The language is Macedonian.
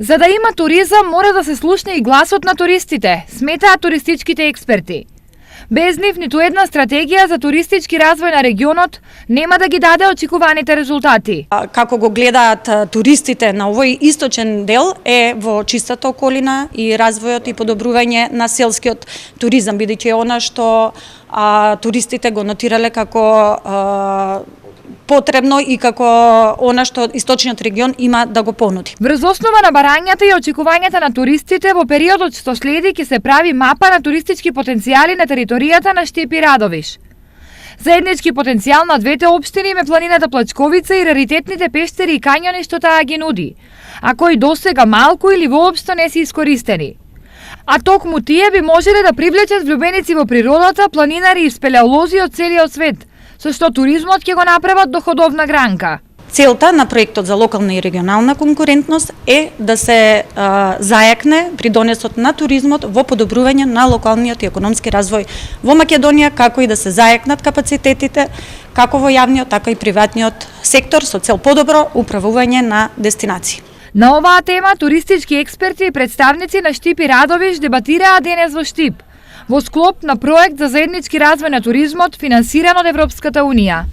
За да има туризам, мора да се слушне и гласот на туристите, сметаат туристичките експерти. Без нив ниту една стратегија за туристички развој на регионот нема да ги даде очекуваните резултати. Како го гледаат туристите на овој источен дел е во чистата околина и развојот и подобрување на селскиот туризам, бидејќи е она што туристите го нотирале како потребно и како она што источниот регион има да го понуди. Врз основа на барањата и очекувањата на туристите, во периодот што следи ќе се прави мапа на туристички потенцијали на територијата на Штип и Радовиш. Заеднички потенцијал на двете општини ме планината Плачковица и раритетните пештери и кањони што таа ги нуди, а кои досега малку или воопшто не се искористени. А токму тие би можеле да привлечат влюбеници во природата, планинари и спелеолози од целиот свет, со што туризмот ќе го направат доходовна гранка. Целта на проектот за локална и регионална конкурентност е да се зајакне придонесот на туризмот во подобрување на локалниот и економски развој во Македонија, како и да се зајакнат капацитетите како во јавниот, така и приватниот сектор со цел подобро управување на дестинации. На оваа тема туристички експерти и представници на Штип и Радовиш дебатираа денес во Штип, во склоп на проект за заеднички развој на туризмот финансиран од Европската Унија.